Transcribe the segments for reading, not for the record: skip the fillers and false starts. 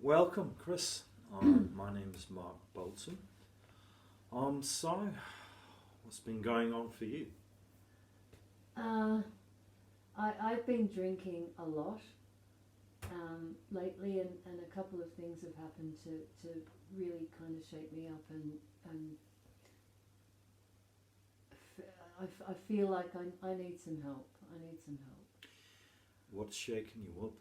Welcome, Chris. My name is Mark Bolton. So, what's been going on for you? I've been drinking a lot lately, and a couple of things have happened to really kind of shake me up, and I feel like I need some help. I need some help. What's shaking you up?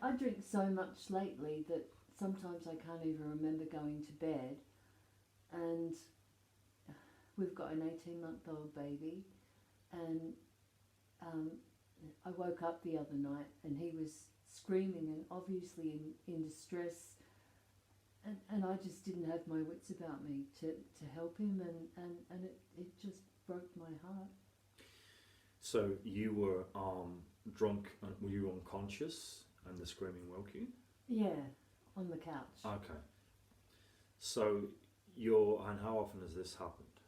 I drink so much lately that sometimes I can't even remember going to bed, and we've got an 18-month-old baby, and I woke up the other night and he was screaming and obviously in distress, and I just didn't have my wits about me to help him, and it just broke my heart. So you were drunk, and were you unconscious and the screaming woke you? Yeah, on the couch. Okay. So and how often has this happened?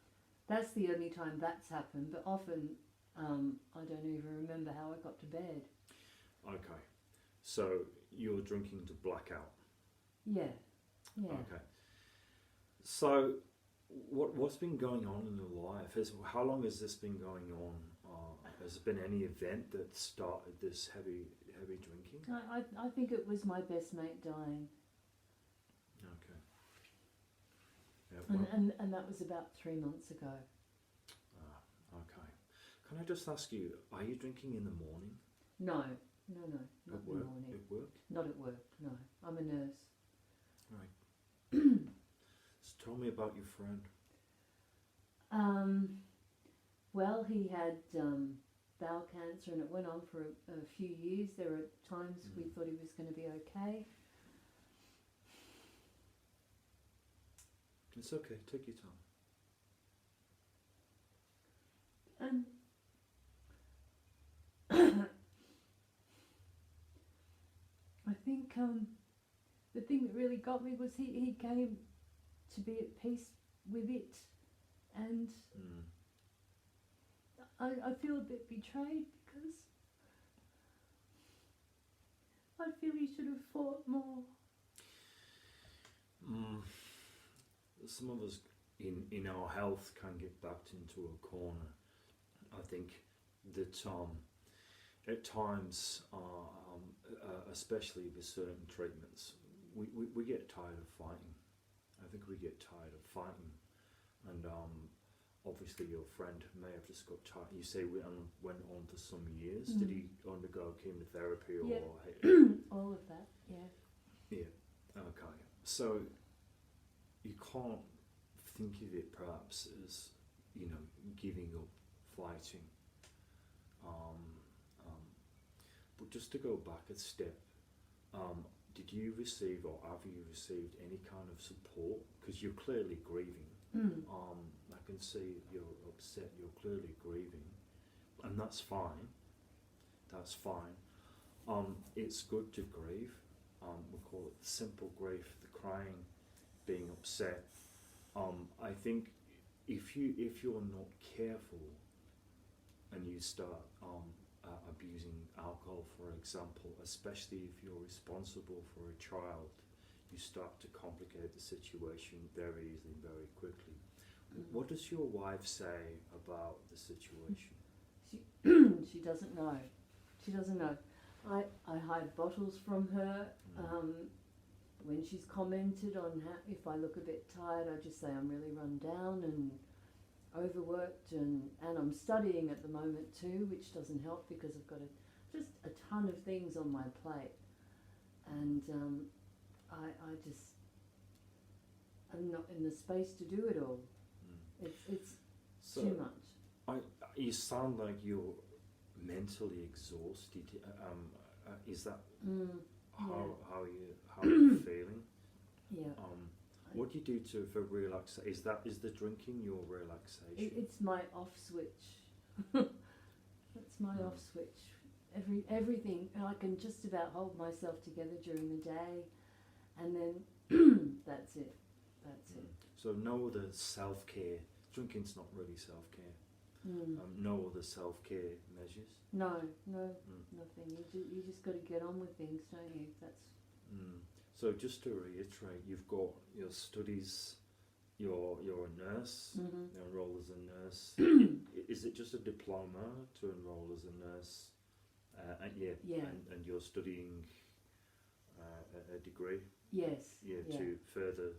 That's the only time that's happened, but often I don't even remember how I got to bed. Okay. So you're drinking to black out? Yeah. Okay. So what's been going on in your life? How long has this been going on? Has there been any event that started this heavy drinking? I think it was my best mate dying. Okay. Yeah, well, And that was about 3 months ago. Okay. Can I just ask you, are you drinking in the morning? No, not in the morning. At work? Not at work, no. I'm a nurse. Right. So tell me about your friend. Well, he had bowel cancer, and it went on for a few years. There were times we thought he was going to be okay. It's okay, take your time. I think the thing that really got me was he came to be at peace with it, and I feel a bit betrayed because I feel he should have fought more. Some of us in our health can get backed into a corner. I think that at times, especially with certain treatments, we get tired of fighting. I think we get tired of fighting, and obviously your friend may have just got tired. You say we went on for some years. Did he undergo chemotherapy or? Yeah. All of that, yeah. Yeah. Okay. So you can't think of it perhaps as giving up fighting. But just to go back a step, did you receive or have you received any kind of support? Because you're clearly grieving. I can see you're upset, you're clearly grieving, and that's fine. That's fine. It's good to grieve. We call it the simple grief, the crying, being upset. I think if you're not careful and you start abusing alcohol, for example, especially if you're responsible for a child, you start to complicate the situation very easily and very quickly. What does your wife say about the situation? She doesn't know. She doesn't know. I hide bottles from her. When she's commented on if I look a bit tired, I just say I'm really run down and overworked, and I'm studying at the moment too, which doesn't help because I've got just a ton of things on my plate, and I'm not in the space to do it all. It's So too much. you sound like you're mentally exhausted. Is that how you're feeling? Yeah. What do you do for relaxation? Is the drinking your relaxation? It's my off switch. It's my off switch. Everything, and I can just about hold myself together during the day, and then that's it. So no other self-care. Drinking's not really self-care. No other self-care measures? No, nothing. You just got to get on with things, don't you? That's. So just to reiterate, you've got your studies. You're a nurse. You enroll as a nurse. Is it just a diploma to enroll as a nurse? Yeah. And you're studying a degree. Yes. Yeah. To further.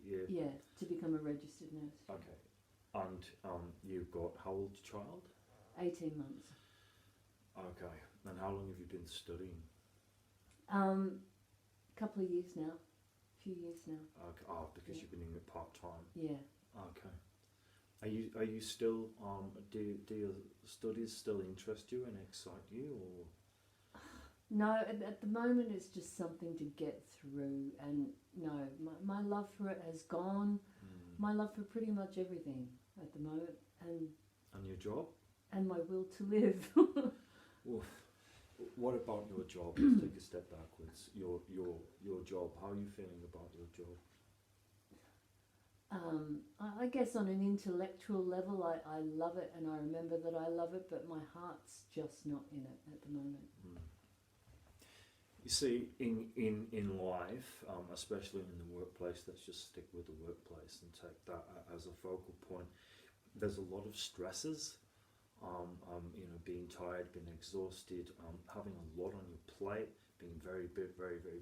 Yeah. Yeah. To become a registered nurse. Okay. And you've got how old's your child? 18 months. Okay. And how long have you been studying? Couple of years now. Few years now. Okay. Because you've been doing it part time. Yeah. Okay. Are you still do your studies still interest you and excite you, or? No, at the moment it's just something to get through, and no, my love for it has gone. My love for pretty much everything at the moment, And your job? And my will to live. Oof. What about your job? Let's take a step backwards. Your job. How are you feeling about your job? I guess on an intellectual level, I love it, and I remember that I love it, but my heart's just not in it at the moment. You see, in life, especially in the workplace, let's just stick with the workplace and take that as a focal point. There's a lot of stresses. Being tired, being exhausted, having a lot on your plate, being very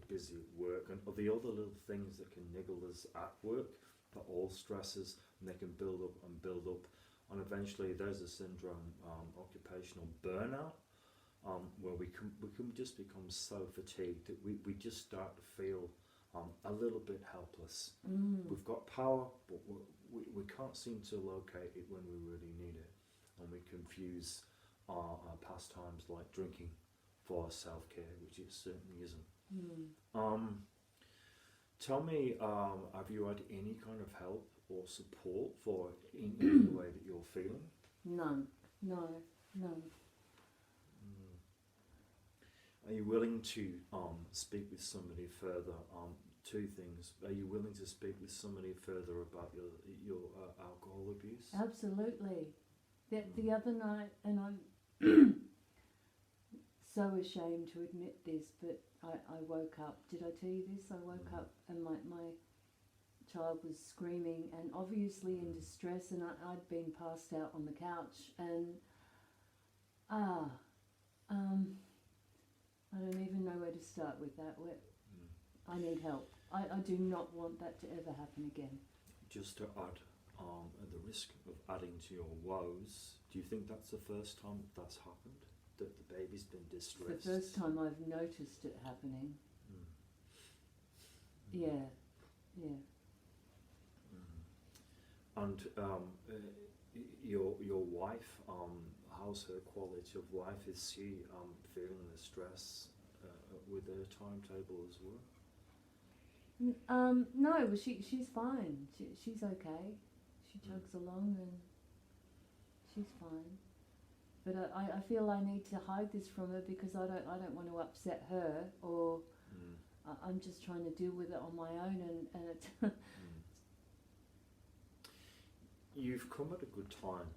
busy at work, and the other little things that can niggle us at work. They're all stresses, and they can build up, and eventually there's a syndrome, occupational burnout, where we can just become so fatigued that we just start to feel a little bit helpless. We've got power, but we can't seem to locate it when we really need it, and we confuse our pastimes like drinking for self-care, which it certainly isn't. Tell me, have you had any kind of help or support for in the way that you're feeling? None. Are you willing to speak with somebody further? Two things. Are you willing to speak with somebody further about your alcohol abuse? Absolutely. The other night, and I'm so ashamed to admit this, but I woke up. Did I tell you this? I woke up and my child was screaming and obviously in distress, and I'd been passed out on the couch, and I don't even know where to start with that. I need help. I do not want that to ever happen again. Just to add, at the risk of adding to your woes, do you think that's the first time that's happened? That the baby's been distressed? It's the first time I've noticed it happening. Yeah. And your wife, how's her quality of life? Is she feeling the stress with her timetable as well? No, but she's fine. She's okay. She chugs along and she's fine. But I feel I need to hide this from her because I don't want to upset her, or I'm just trying to deal with it on my own, and it's You've come at a good time,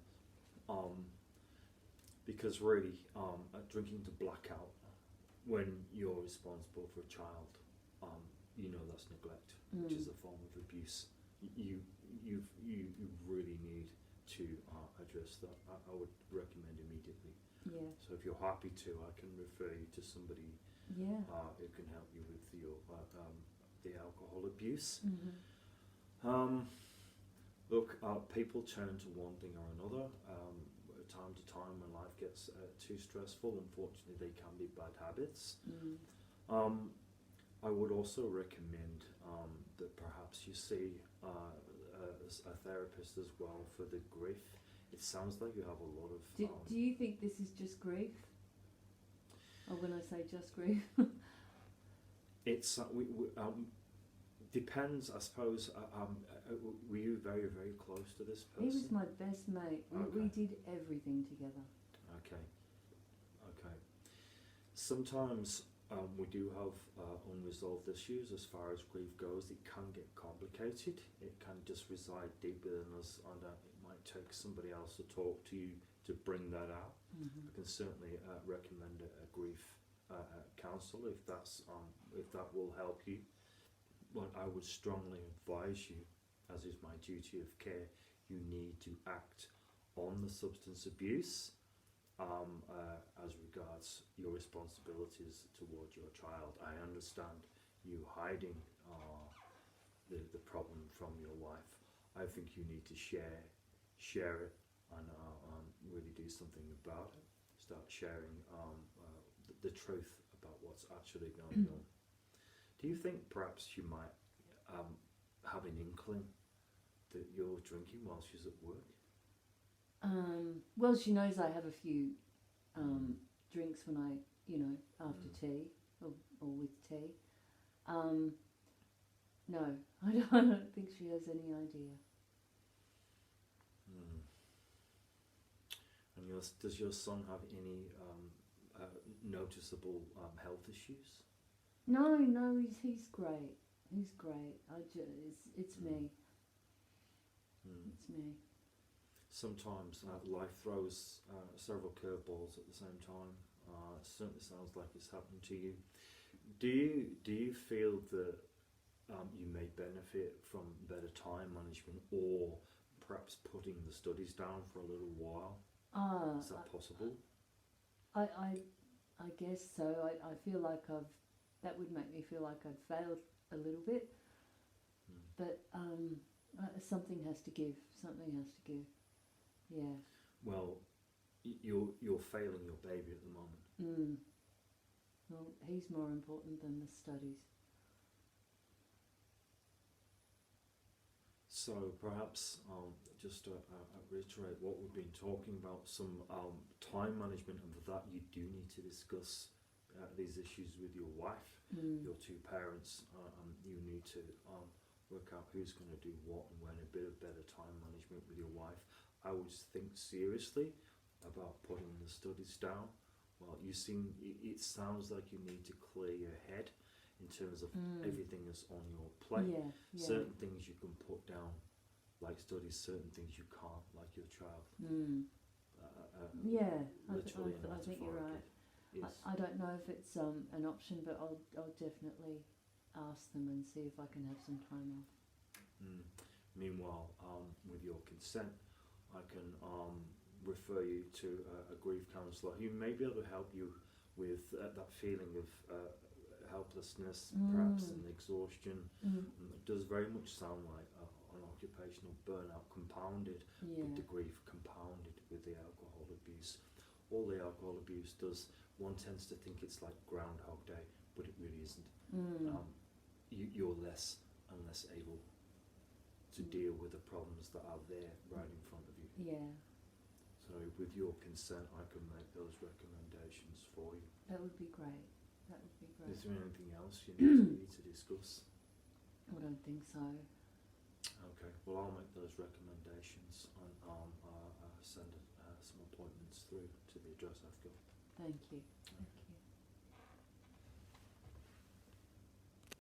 because really, drinking to blackout when you're responsible for a child, that's neglect, which is a form of abuse. You really need to address that. I would recommend immediately. Yeah. So if you're happy to, I can refer you to somebody who can help you with your the alcohol abuse. Look, people turn to one thing or another. Time to time, when life gets too stressful, unfortunately, they can be bad habits. I would also recommend that perhaps you see a therapist as well for the grief. It sounds like you have a lot of... Do you think this is just grief? Or when I say just grief? It's depends, I suppose. Were you very, very close to this person? He was my best mate. We did everything together. Okay. Sometimes we do have unresolved issues as far as grief goes. It can get complicated. It can just reside deep within us, and it might take somebody else to talk to you to bring that out. Mm-hmm. I can certainly recommend a grief counsellor if that will help you. But I would strongly advise you, as is my duty of care, you need to act on the substance abuse as regards your responsibilities towards your child. I understand you hiding the problem from your wife. I think you need to share it and really do something about it. Start sharing the truth about what's actually going on. Do you think perhaps you might have an inkling that you're drinking while she's at work? Well, she knows I have a few drinks when I, after tea or with tea. No, I don't think she has any idea. And does your son have any noticeable health issues? No, he's great. He's great. It's me. It's me. Sometimes life throws several curveballs at the same time. It certainly sounds like it's happened to you. Do you feel that you may benefit from better time management, or perhaps putting the studies down for a little while? Is that possible? I guess so. I feel like that would make me feel like I've failed a little bit. But something has to give. Something has to give. Yeah. Well, you're failing your baby at the moment. Well, he's more important than the studies. So perhaps just to reiterate what we've been talking about, some time management, and for that you do need to discuss these issues with your wife, your two parents. You need to work out who's going to do what and when. A bit of better time management with your wife. I would think seriously about putting the studies down. Well, it sounds like you need to clear your head in terms of everything that's on your plate. Yeah. Certain things you can put down, like studies, certain things you can't, like your child. Yeah, Literally I think you're right. Yes. I don't know if it's an option, but I'll definitely ask them and see if I can have some time off. Meanwhile, with your consent, I can refer you to a grief counsellor who may be able to help you with that feeling of helplessness, perhaps, and exhaustion. It does very much sound like an occupational burnout compounded with the grief, compounded with the alcohol abuse. All the alcohol abuse does, one tends to think it's like Groundhog Day, but it really isn't. You're less and less able to deal with the problems that are there right in front of you. Yeah. So with your consent, I can make those recommendations for you. That would be great. That would be great. Is there anything else you need to discuss? I don't think so. Okay, well I'll make those recommendations and send some appointments through to the address I've got. Thank you. Thank you.